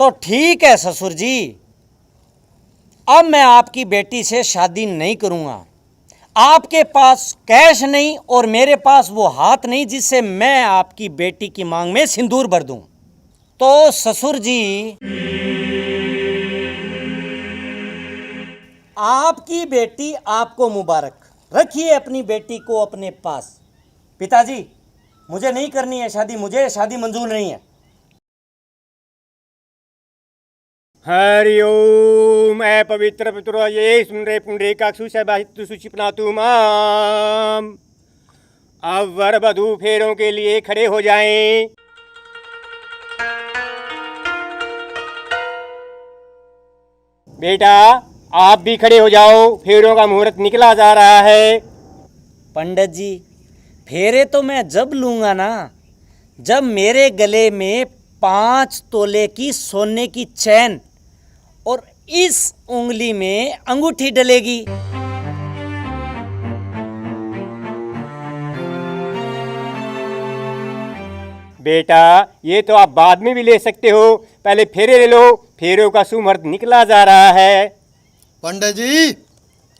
तो ठीक है ससुर जी, अब मैं आपकी बेटी से शादी नहीं करूंगा। आपके पास कैश नहीं और मेरे पास वो हाथ नहीं जिससे मैं आपकी बेटी की मांग में सिंदूर भर दूं। तो ससुर जी, आपकी बेटी आपको मुबारक, रखिए अपनी बेटी को अपने पास। पिताजी, मुझे नहीं करनी है शादी, मुझे शादी मंजूर नहीं है। हरि ओम ऐ पवित्र पितरो ये सुंदरे पुंडरीकाक्षु सभाहितु सुचिपनातु माम। अब वर वधू फेरों के लिए खड़े हो जाएं। बेटा आप भी खड़े हो जाओ, फेरों का मुहूर्त निकला जा रहा है। पंडित जी, फेरे तो मैं जब लूंगा ना, जब मेरे गले में 5 तोले की सोने की चैन और इस उंगली में अंगूठी डलेगी। बेटा ये तो आप बाद में भी ले सकते हो, पहले फेरे ले लो, फेरों का सुमुहूर्त निकला जा रहा है। पंडित जी,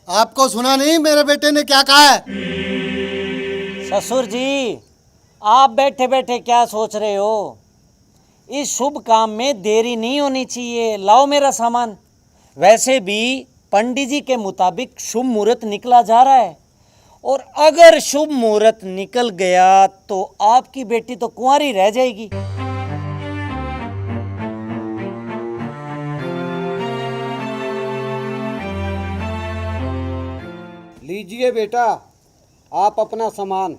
आपको सुना नहीं मेरे बेटे ने क्या कहा है? ससुर जी, आप बैठे बैठे क्या सोच रहे हो? इस शुभ काम में देरी नहीं होनी चाहिए। लाओ मेरा सामान। वैसे भी पंडित जी के मुताबिक शुभ मुहूर्त निकला जा रहा है, और अगर शुभ मुहूर्त निकल गया तो आपकी बेटी तो कुंवारी रह जाएगी। लीजिए बेटा, आप अपना सामान।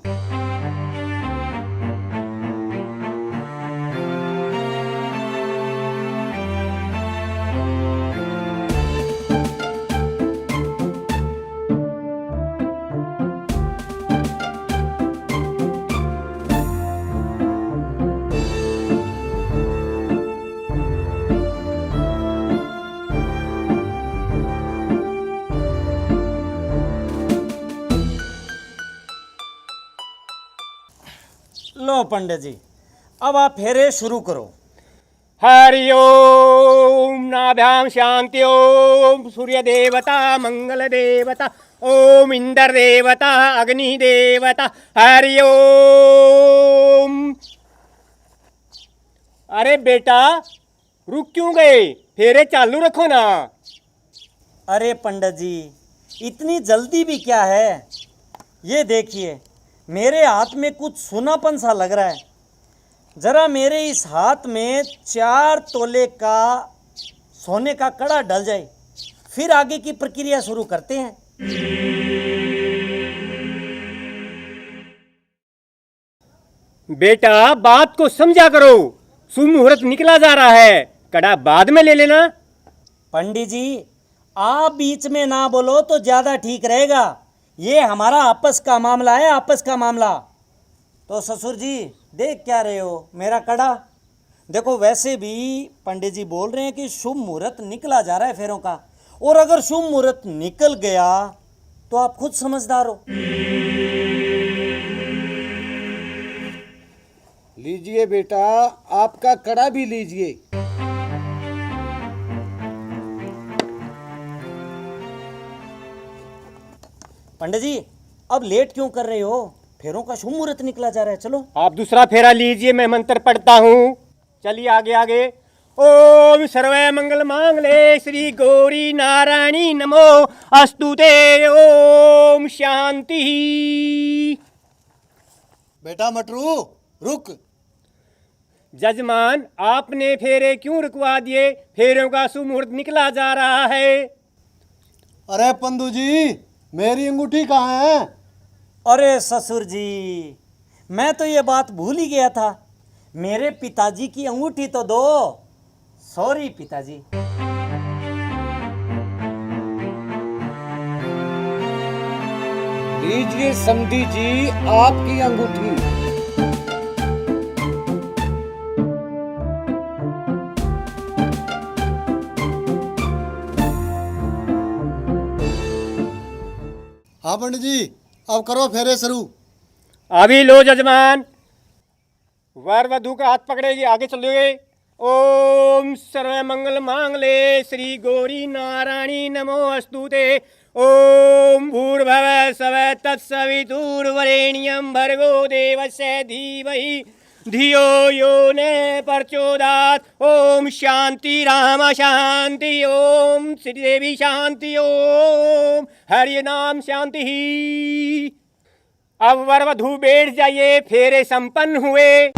लो पंडित जी, अब आप फेरे शुरू करो। हरि ओम नाभ्याम शांति ओम सूर्य देवता मंगल देवता ओम इंद्र देवता अग्नि देवता हरि ओम। अरे बेटा रुक क्यों गए, फेरे चालू रखो ना। अरे पंडित जी, इतनी जल्दी भी क्या है? ये देखिए, मेरे हाथ में कुछ सूनापन सा लग रहा है। जरा मेरे इस हाथ में 4 तोले का सोने का कड़ा डल जाए, फिर आगे की प्रक्रिया शुरू करते हैं। बेटा बात को समझा करो, शुभ मुहूर्त निकला जा रहा है, कड़ा बाद में ले लेना। पंडित जी, आप बीच में ना बोलो तो ज़्यादा ठीक रहेगा। ये हमारा आपस का मामला है, आपस का मामला। तो ससुर जी, देख क्या रहे हो मेरा कड़ा? देखो, वैसे भी पंडित जी बोल रहे हैं कि शुभ मुहूर्त निकला जा रहा है फेरों का, और अगर शुभ मुहूर्त निकल गया तो आप खुद समझदार हो। लीजिए बेटा, आपका कड़ा भी लीजिए। पंडित जी, अब लेट क्यों कर रहे हो? फेरों का शुभ मुहूर्त निकला जा रहा है, चलो। आप दूसरा फेरा लीजिए, मैं मंत्र पढ़ता हूँ। चलिए आगे आगे। ओम सर्वे मंगल मांगले श्री गौरी नारायणी नमो अस्तुते ओम शांति। बेटा मटरू, रुक। जजमान आपने फेरे क्यों रुकवा दिए, फेरों का शुभ मुहूर्त निकला जा रहा है। अरे पंदू जी, मेरी अंगूठी कहाँ है? अरे ससुर जी, मैं तो ये बात भूल ही गया था। मेरे पिताजी की अंगूठी तो दो। सॉरी पिताजी। लीजिए समधी जी, आपकी अंगूठी। हाँ पंडित जी, अब करो फेरे शुरू। अभी लो जजमान। वर वधू का हाथ पकड़ेगी, आगे चलोगे ओम सर्वमंगल मांगले श्री गौरी नारायणी नमोस्तुते। ओम भूर्भुवः स्वः तत्सवितुर्वरेण्यं भर्गो देवस्य धीमहि धियो यो न प्रचोदयात्। ओम शांति राम शांति, ओम श्रीदेवी शांति, ओम हरि नाम शांति। अब वर वधू बैठ जाइए, फेरे संपन्न हुए।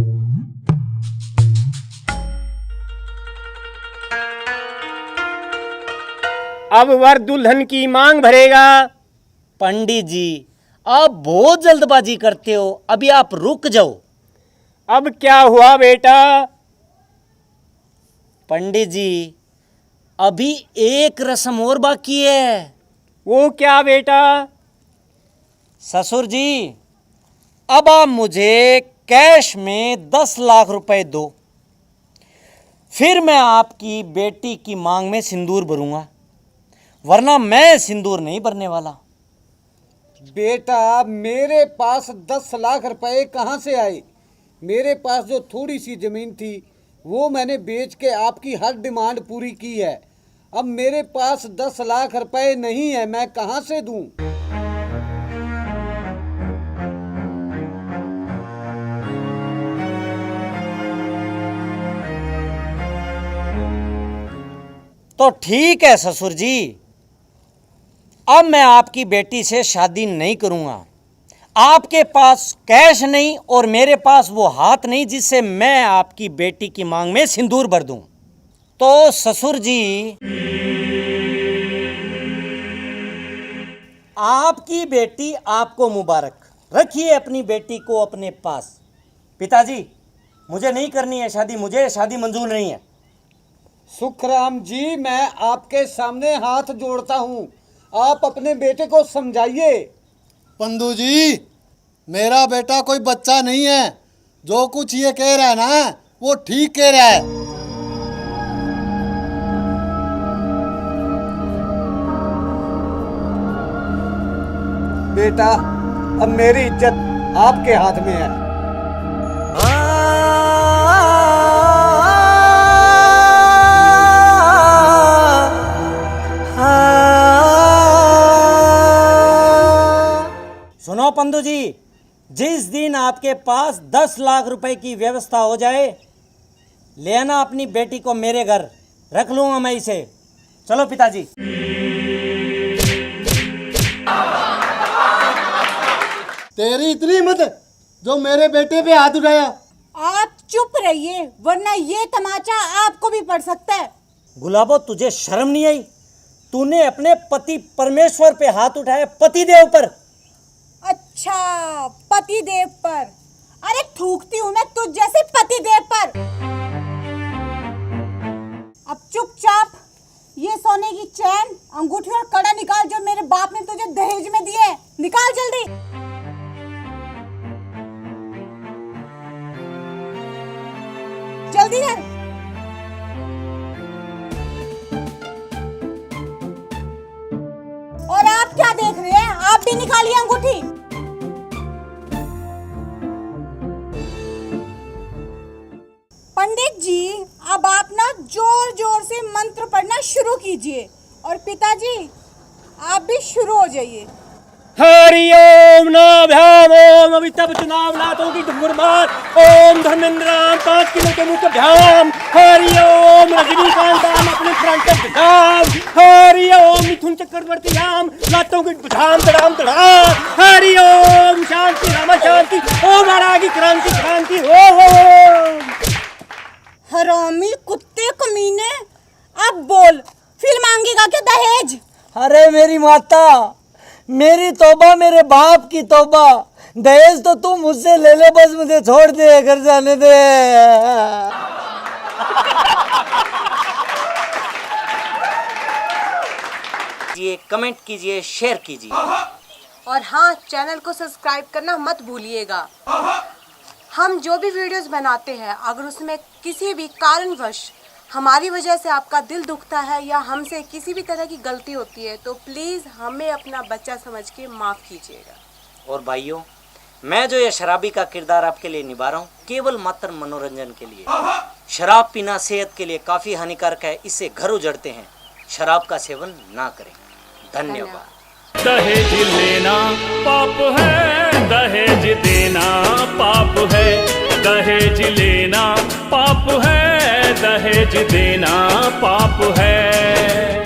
अब वर दुल्हन की मांग भरेगा। पंडित जी आप बहुत जल्दबाजी करते हो, अभी आप रुक जाओ। अब क्या हुआ बेटा? पंडित जी अभी एक रस्म और बाकी है। वो क्या बेटा? ससुर जी अब आप मुझे कैश में 10 लाख रुपए दो, फिर मैं आपकी बेटी की मांग में सिंदूर भरूंगा, वरना मैं सिंदूर नहीं भरने वाला। बेटा मेरे पास 10 लाख रुपए कहाँ से आए? मेरे पास जो थोड़ी सी जमीन थी वो मैंने बेच के आपकी हर डिमांड पूरी की है। अब मेरे पास 10 लाख रुपए नहीं है, मैं कहाँ से दूं? तो ठीक है ससुर जी, अब मैं आपकी बेटी से शादी नहीं करूंगा। आपके पास कैश नहीं और मेरे पास वो हाथ नहीं जिससे मैं आपकी बेटी की मांग में सिंदूर भर दूं। तो ससुर जी आपकी बेटी आपको मुबारक, रखिए अपनी बेटी को अपने पास। पिताजी मुझे नहीं करनी है शादी, मुझे शादी मंजूर नहीं है। सुखराम जी मैं आपके सामने हाथ जोड़ता हूँ, आप अपने बेटे को समझाइए। पंदू जी मेरा बेटा कोई बच्चा नहीं है, जो कुछ ये कह रहा है ना वो ठीक कह रहा है। बेटा अब मेरी इज्जत आपके हाथ में है। सुनो पंदू जी, जिस दिन आपके पास 10 लाख रुपए की व्यवस्था हो जाए, लेना अपनी बेटी को मेरे घर, रख लूंगा मैं इसे। चलो पिताजी। तेरी इतनी हिम्मत जो मेरे बेटे पे हाथ उठाया? आप चुप रहिए वरना ये तमाचा आपको भी पड़ सकता है। गुलाबो तुझे शर्म नहीं आई? तूने अपने पति परमेश्वर पे हाथ उठाया, पति देव पर। अच्छा पति देव पर? अरे थूकती हूँ मैं तुझ जैसे पति देव पर। अब चुपचाप ये सोने की चैन, अंगूठी और कड़ा निकाल जो मेरे बाप ने तुझे दहेज में दिए। निकाल जल्दी। जल्दी कर। और आप क्या देख रहे हैं? आप भी निकालिए अंगूठी। पंडित जी अब आप ना जोर जोर से मंत्र पढ़ना शुरू कीजिए और पिताजी आप भी शुरू हो जाइए। हरि ओम नाभ्याम ओम अमिताभ चुनाव लातों की धुरमार ओम धर्मेंद्राम 5 किलो के मुख ध्यान। हरि ओम रजनीकांताम अपने फ्रंट धाम। हरि ओम मिथुन चक्रवर्ती राम लातों की धाम धड़ाम धड़ाम। हरि ओम शांति राम शांति ओम आरागी क्रांति क्रांति ओम। हरामी कुत्ते कमीने, अब बोल फिर मांगेगा क्या दहेज? अरे मेरी माता, मेरी तौबा, मेरे बाप की तौबा, दहेज तो तू मुझसे ले ले, बस मुझे छोड़ दे, घर जाने दे। कमेंट कीजिए, शेयर कीजिए और हाँ, चैनल को सब्सक्राइब करना मत भूलिएगा। हम जो भी वीडियोस बनाते हैं अगर उसमें किसी भी कारणवश हमारी वजह से आपका दिल दुखता है या हमसे किसी भी तरह की गलती होती है तो प्लीज़ हमें अपना बच्चा समझ के माफ़ कीजिएगा। और भाइयों, मैं जो ये शराबी का किरदार आपके लिए निभा रहा हूँ केवल मात्र मनोरंजन के लिए। शराब पीना सेहत के लिए काफी हानिकारक है, इससे घर उजड़ते हैं। शराब का सेवन ना करें। धन्यवाद। दहेज लेना पाप है, दहेज देना पाप है, दहेज लेना पाप है, दहेज देना पाप है।